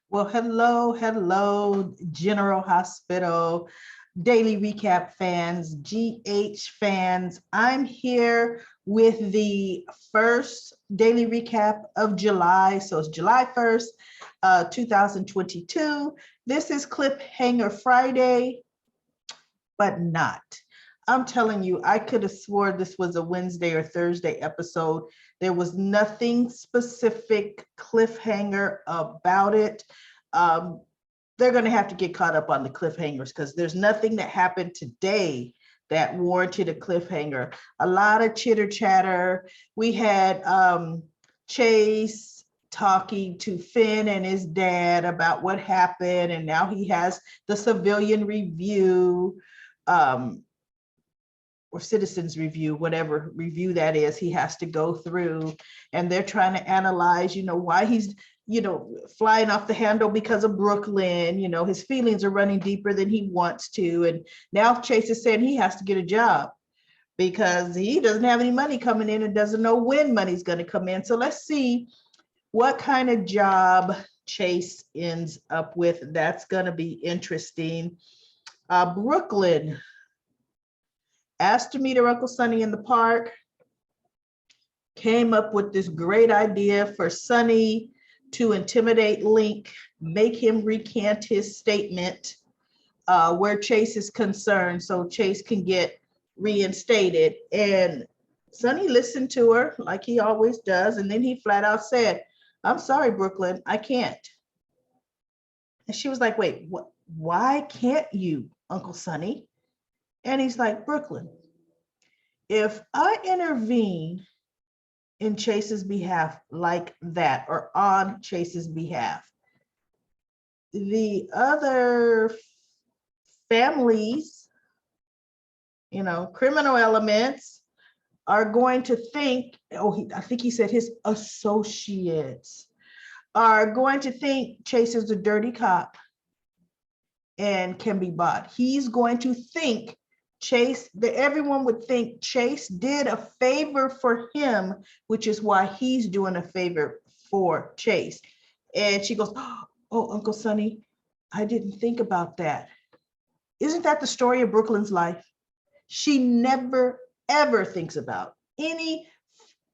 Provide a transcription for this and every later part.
Well, hello, General Hospital, Daily Recap fans, GH fans. I'm here with the first Daily Recap of July. So it's July 1st, 2022. This is Cliffhanger Friday, but not. I'm telling you, I could have swore this was a Wednesday or Thursday episode. There was nothing specific cliffhanger about it. Um, they're going to have to get caught up on the cliffhangers because there's nothing that happened today that warranted a cliffhanger. A lot of chitter chatter. We had Chase talking to Finn and his dad about what happened, and now he has the civilian review. Or citizens review, whatever review that is, he has to go through, and they're trying to analyze, why he's, flying off the handle because of Brooklyn. His feelings are running deeper than he wants to. And now Chase is saying he has to get a job because he doesn't have any money coming in and doesn't know when money's going to come in. So let's see what kind of job Chase ends up with. That's going to be interesting. Brooklyn asked to meet her Uncle Sonny in the park, came up with this great idea for Sonny to intimidate Link, make him recant his statement where Chase is concerned so Chase can get reinstated. And Sonny listened to her like he always does. And then he flat out said, "I'm sorry, Brooklyn, I can't." And she was like, "Wait, what? Why can't you, Uncle Sonny?" And he's like, "Brooklyn, if I intervene in Chase's behalf like that, or on Chase's behalf, the other families, criminal elements are going to think, I think he said his associates are going to think Chase is a dirty cop and can be bought. He's going to think everyone would think Chase did a favor for him, which is why he's doing a favor for Chase." And she goes, "Oh, Uncle Sonny, I didn't think about that." Isn't that the story of Brooklyn's life? She never, ever thinks about any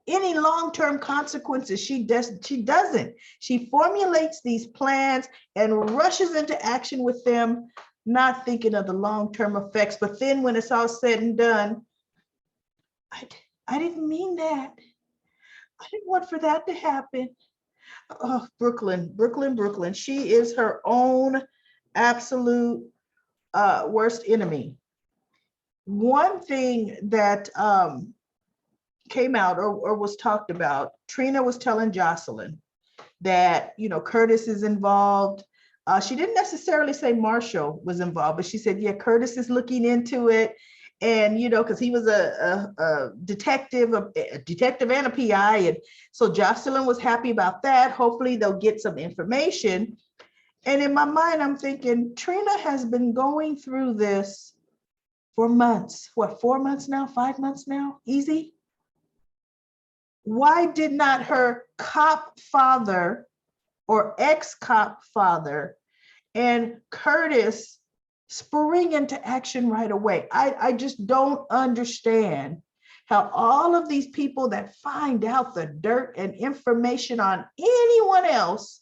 long-term consequences. She doesn't. She formulates these plans and rushes into action with them, not thinking of the long-term effects. But then when it's all said and done, I didn't mean that. I didn't want for that to happen. Oh, Brooklyn. She is her own absolute worst enemy. One thing that came out or was talked about, Trina was telling Jocelyn that, Curtis is involved. She didn't necessarily say Marshall was involved, but she said, yeah, Curtis is looking into it. And, because he was a detective and a PI. And so Jocelyn was happy about that. Hopefully they'll get some information. And in my mind, I'm thinking, Trina has been going through this for months. What, 4 months now, 5 months now? Easy. Why did not her cop father or ex-cop father and Curtis spring into action right away? I just don't understand how all of these people that find out the dirt and information on anyone else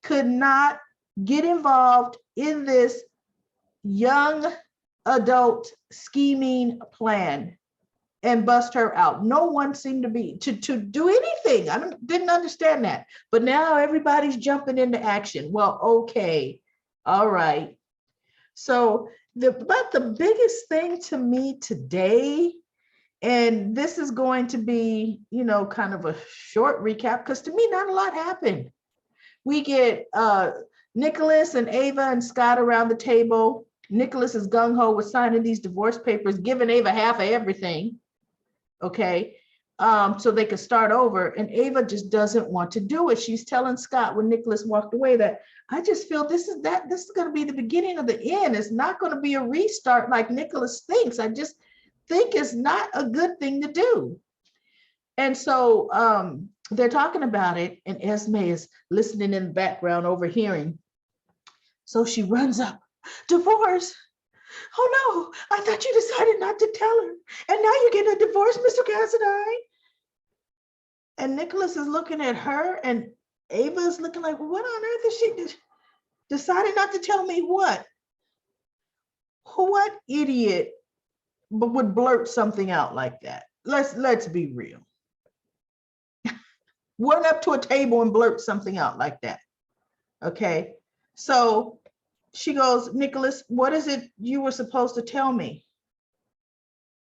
could not get involved in this young adult scheming plan and bust her out. No one seemed to do anything. I didn't understand that. But now everybody's jumping into action. Well, okay. All right. So the biggest thing to me today, and this is going to be, kind of a short recap, because to me, not a lot happened. We get Nicholas and Ava and Scott around the table. Nicholas is gung-ho with signing these divorce papers, giving Ava half of everything. Okay, so they could start over. And Ava just doesn't want to do it. She's telling Scott when Nicholas walked away that, "I just feel this is going to be the beginning of the end. It's not going to be a restart like Nicholas thinks. I just think it's not a good thing to do." And so they're talking about it, and Esme is listening in the background, overhearing. So she runs up. Divorce? Oh no, I thought you decided not to tell her. And now you're getting a divorce, Mr. Cassadine. And Nicholas is looking at her, and Ava is looking like, what on earth is she decided not to tell me what? What idiot would blurt something out like that? Let's be real. Run up to a table and blurt something out like that. Okay. So she goes, Nicholas, what is it you were supposed to tell me?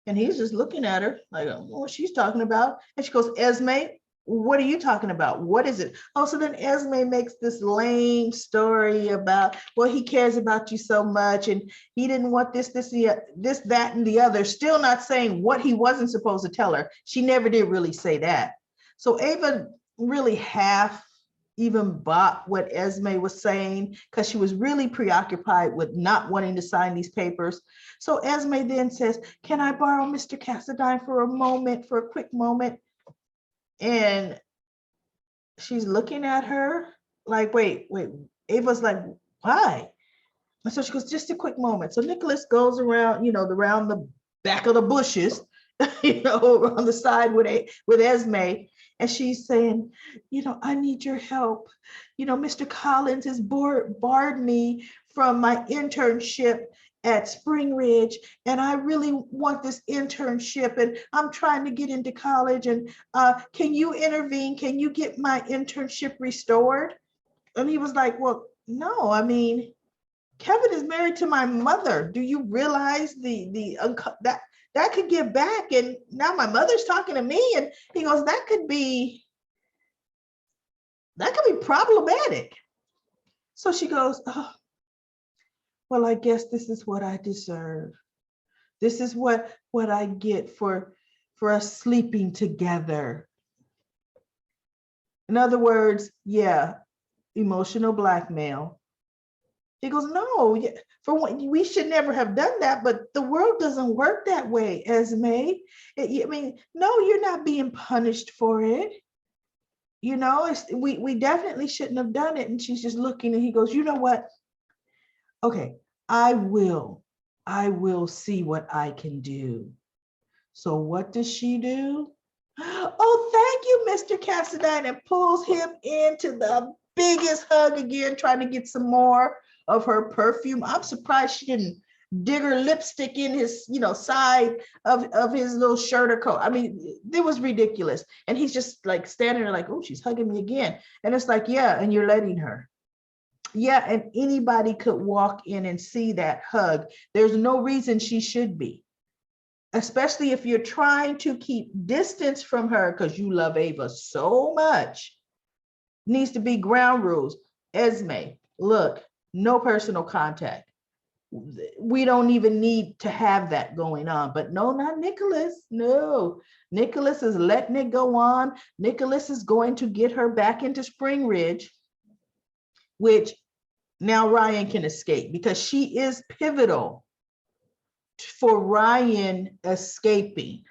And he's just looking at her like, I don't know what she's talking about. And she goes, Esme, what are you talking about? What is it? Oh, so then Esme makes this lame story about, well, he cares about you so much, and he didn't want this, that, and the other, still not saying what he wasn't supposed to tell her. She never did really say that. So Ava really half even bought what Esme was saying, because she was really preoccupied with not wanting to sign these papers. So Esme then says, can I borrow Mr. Cassadine for a moment, for a quick moment? And she's looking at her like, wait. Ava's like, why? And so she goes, just a quick moment. So Nicholas goes around, around the back of the bushes, on the side with Esme. And she's saying, I need your help. Mr. Collins has barred me from my internship at Spring Ridge, and I really want this internship, and I'm trying to get into college, and can you intervene? Can you get my internship restored? And he was like, well, no, I mean, Kevin is married to my mother. Do you realize that could get back? And now my mother's talking to me. And he goes, that could be problematic. So she goes, oh, well, I guess this is what I deserve. This is what I get for us sleeping together. In other words, yeah, emotional blackmail. He goes, no, for what, we should never have done that, but the world doesn't work that way, Esme. I mean, no, you're not being punished for it. We definitely shouldn't have done it. And she's just looking, and he goes, you know what? Okay, I will see what I can do. So what does she do? Oh, thank you, Mr. Cassadine, and pulls him into the biggest hug again, trying to get some more of her perfume. I'm surprised she didn't dig her lipstick in his, side of his little shirt or coat. I mean, it was ridiculous. And he's just like standing there like, oh, she's hugging me again. And it's like, yeah, and you're letting her. Yeah, and anybody could walk in and see that hug. There's no reason she should be. Especially if you're trying to keep distance from her because you love Ava so much. Needs to be ground rules. Esme, look, no personal contact. We don't even need to have that going on. But no, not Nicholas. No, Nicholas is letting it go on. Nicholas is going to get her back into Spring Ridge, which now Ryan can escape because she is pivotal for Ryan escaping.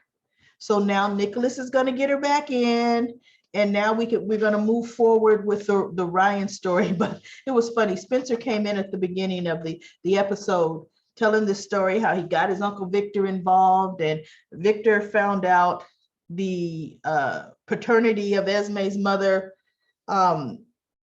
So now Nicholas is going to get her back in, and now we're going to move forward with the Ryan story. But it was funny. Spencer came in at the beginning of the episode telling the story how he got his Uncle Victor involved, and Victor found out the paternity of Esme's mother.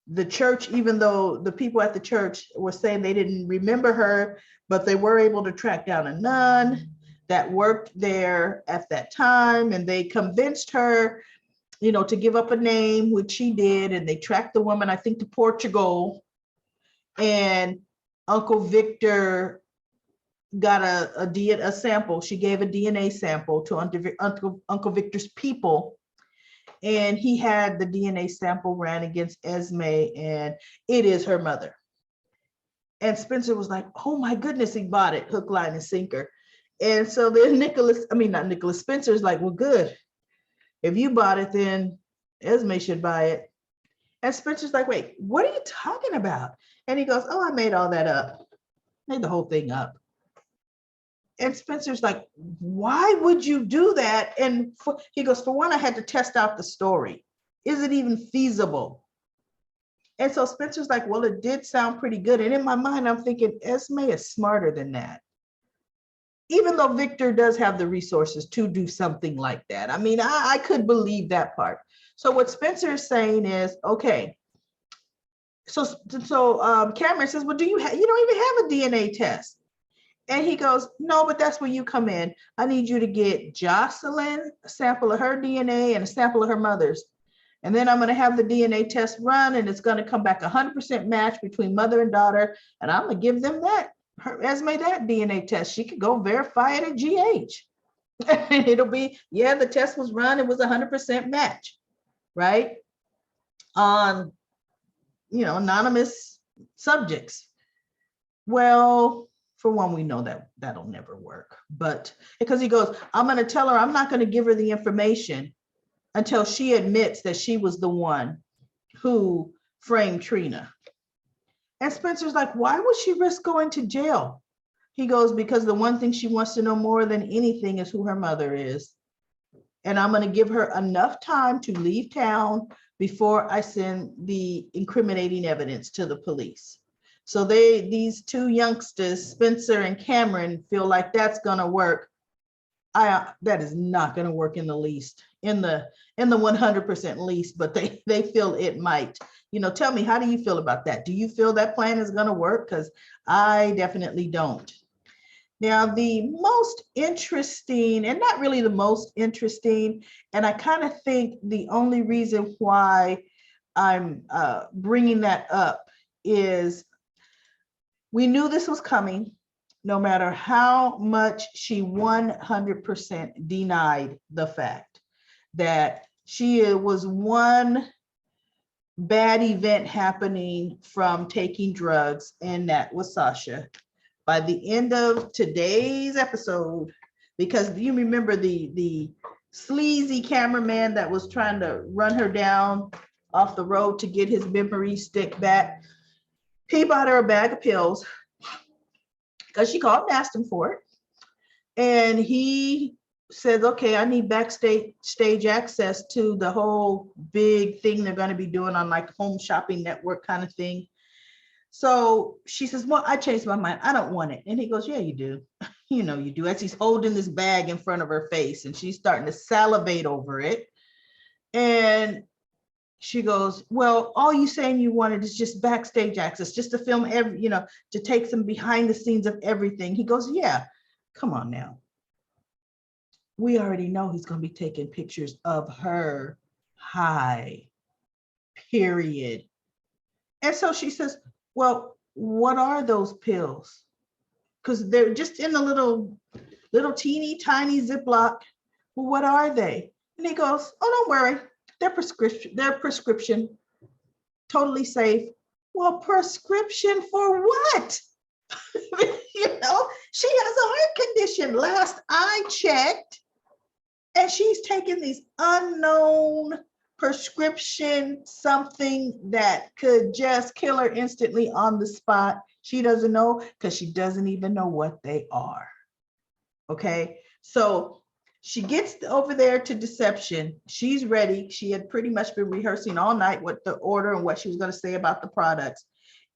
The church, even though the people at the church were saying they didn't remember her, but they were able to track down a nun that worked there at that time, and they convinced her, to give up a name, which she did, and they tracked the woman, I think, to Portugal, and Uncle Victor got a sample. She gave a DNA sample to Uncle Victor's people, and he had the DNA sample ran against Esme, and it is her mother. And Spencer was like, oh my goodness, he bought it, hook, line, and sinker. And so then Spencer's like, well, good. If you bought it, then Esme should buy it. And Spencer's like, wait, what are you talking about? And he goes, oh, I made all that up. Made the whole thing up. And Spencer's like, why would you do that? And he goes, for one, I had to test out the story. Is it even feasible? And so Spencer's like, well, it did sound pretty good. And in my mind, I'm thinking Esme is smarter than that. Even though Victor does have the resources to do something like that. I mean, I could believe that part. So what Spencer is saying is, okay, so Cameron says, well, you don't even have a DNA test. And he goes, no, but that's where you come in. I need you to get Jocelyn a sample of her DNA and a sample of her mother's. And then I'm going to have the DNA test run, and it's going to come back 100% match between mother and daughter. And I'm going to give them Esme that DNA test. She could go verify it at GH. And it'll be, yeah, the test was run. It was 100% match, right? On, anonymous subjects. Well, for one, we know that that'll never work. But because he goes, I'm going to tell her I'm not going to give her the information until she admits that she was the one who framed Trina. And Spencer's like, why would she risk going to jail? He goes, because the one thing she wants to know more than anything is who her mother is. And I'm going to give her enough time to leave town before I send the incriminating evidence to the police. So these two youngsters, Spencer and Cameron, feel like that's going to work. That is not going to work in the least, in the 100% least, but they feel it might. Tell me, how do you feel about that? Do you feel that plan is going to work? Because I definitely don't. Now, the most interesting, and not really the most interesting, and I kind of think the only reason why I'm bringing that up is we knew this was coming. No matter how much she 100% denied the fact that she was one bad event happening from taking drugs, and that was Sasha. By the end of today's episode, because you remember the sleazy cameraman that was trying to run her down off the road to get his memory stick back, he bought her a bag of pills because she called and asked him for it. And he says, okay, I need backstage access to the whole big thing they're going to be doing on like Home Shopping Network kind of thing. So she says, well, I changed my mind. I don't want it. And he goes, yeah, you do. You do. As he's holding this bag in front of her face, and she's starting to salivate over it. And she goes, well, all you saying you wanted is just backstage access, just to film to take some behind the scenes of everything. He goes, yeah, come on now. We already know he's going to be taking pictures of her high, period. And so she says, well, what are those pills? Because they're just in a little teeny tiny Ziploc. Well, what are they? And he goes, oh, don't worry. They're prescription, totally safe. Well, prescription for what? She has a heart condition. Last I checked, and she's taking these unknown prescription, something that could just kill her instantly on the spot. She doesn't know because she doesn't even know what they are. Okay, so she gets over there to Deception. She's ready. She had pretty much been rehearsing all night what the order and what she was going to say about the products.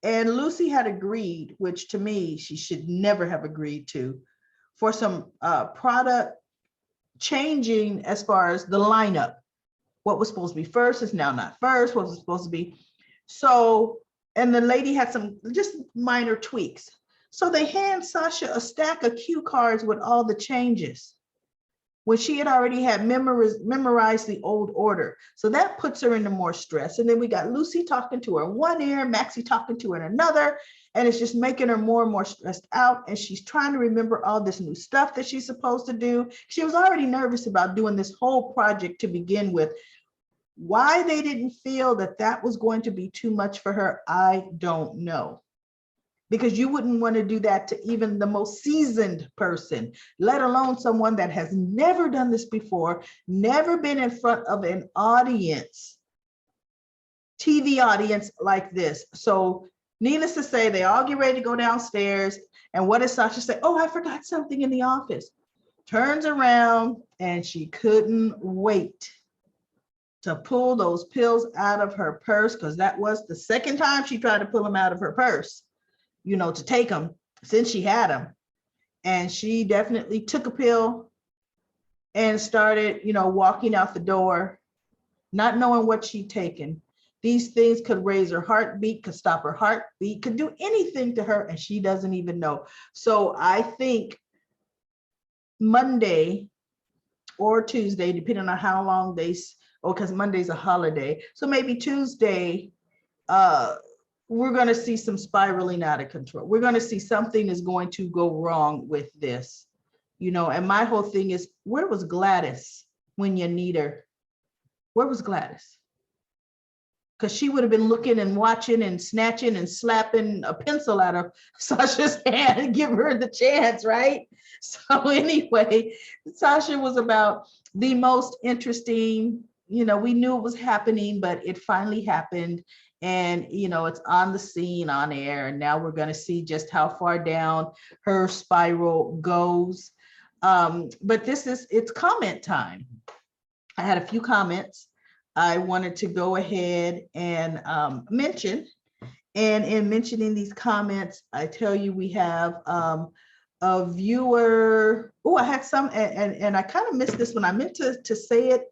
And Lucy had agreed, which to me, she should never have agreed to, for some product changing as far as the lineup. What was supposed to be first is now not first. What was supposed to be. So, and the lady had some just minor tweaks. So they hand Sasha a stack of cue cards with all the changes, when she had already had memorized the old order. So that puts her into more stress. And then we got Lucy talking to her in one ear, Maxie talking to her in another, and it's just making her more and more stressed out. And she's trying to remember all this new stuff that she's supposed to do. She was already nervous about doing this whole project to begin with. Why they didn't feel that was going to be too much for her, I don't know. Because you wouldn't want to do that to even the most seasoned person, let alone someone that has never done this before, never been in front of an audience, TV audience like this. So needless to say, they all get ready to go downstairs. And what does Sasha say? Oh, I forgot something in the office. Turns around and she couldn't wait to pull those pills out of her purse, because that was the second time she tried to pull them out of her purse, to take them since she had them. And she definitely took a pill and started, walking out the door, not knowing what she'd taken. These things could raise her heartbeat, could stop her heartbeat, could do anything to her, and she doesn't even know. So I think Monday or Tuesday, depending on how long because Monday's a holiday. So maybe Tuesday, we're going to see some spiraling out of control. We're going to see something is going to go wrong with this, and my whole thing is, where was Gladys when you need her? Where was Gladys? Because she would have been looking and watching and snatching and slapping a pencil out of Sasha's hand and give her the chance, right? So anyway, Sasha was about the most interesting, we knew it was happening, but it finally happened. And, it's on the scene, on air. And now we're going to see just how far down her spiral goes. But it's comment time. I had a few comments I wanted to go ahead and mention. And in mentioning these comments, I tell you, we have a viewer. Oh, I had some, and I kind of missed this one. I meant to say it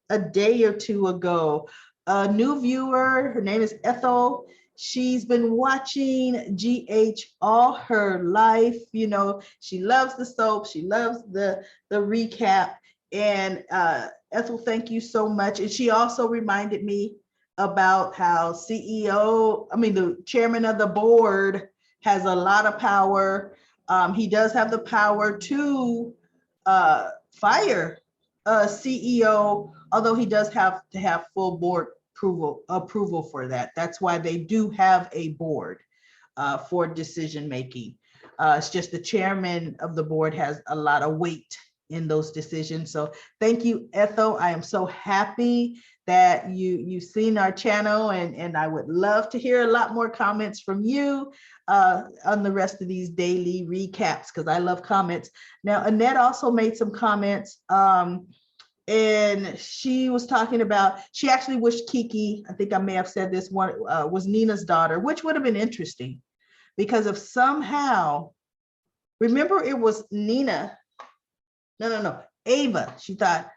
a day or two ago. A new viewer, her name is Ethel. She's been watching GH all her life. She loves the soap. She loves the recap. And Ethel, thank you so much. And she also reminded me about how the chairman of the board has a lot of power. He does have the power to fire a CEO, although he does have to have full board approval for that. That's why they do have a board for decision making. It's just the chairman of the board has a lot of weight in those decisions. So thank you, Ethel. I am so happy that you've seen our channel, and I would love to hear a lot more comments from you on the rest of these daily recaps, because I love comments. Now, Annette also made some comments, and she was talking about, she actually wished Kiki, I think I may have said this one, was Nina's daughter, which would have been interesting, because if somehow, remember it was Nina, no, Ava, she thought,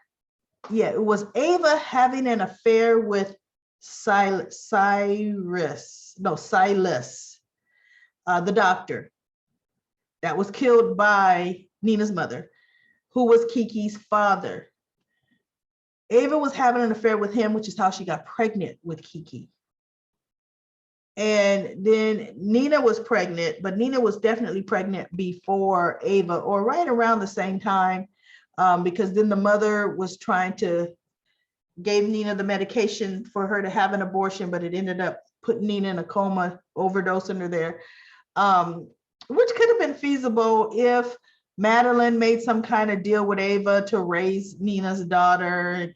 yeah, it was Ava having an affair with Silas, the doctor that was killed by Nina's mother, who was Kiki's father. Ava was having an affair with him, which is how she got pregnant with Kiki. And then Nina was pregnant, but Nina was definitely pregnant before Ava, or right around the same time, because then the mother was gave Nina the medication for her to have an abortion, but it ended up putting Nina in a coma, overdosing her there, which could have been feasible if Madeline made some kind of deal with Ava to raise Nina's daughter,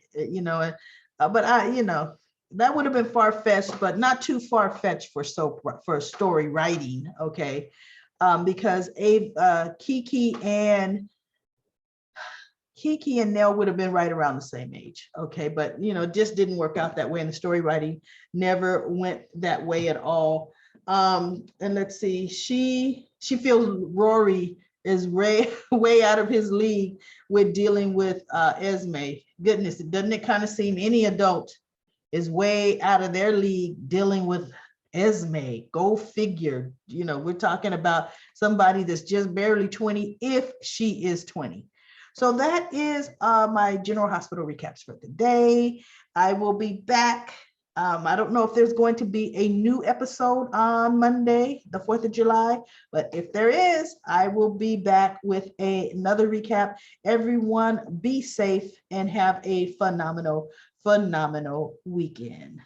but that would have been far-fetched, but not too far-fetched for story writing, okay? Because Kiki and Nell would have been right around the same age, okay? But it just didn't work out that way, and the story writing never went that way at all. And let's see, she feels Rory is way out of his league with dealing with Esme. Goodness, doesn't it kind of seem any adult is way out of their league dealing with Esme? Go figure. We're talking about somebody that's just barely 20, if she is 20. So that is my General Hospital recaps for the day. I will be back. I don't know if there's going to be a new episode on Monday, the 4th of July, but if there is, I will be back with another recap. Everyone be safe and have a phenomenal weekend.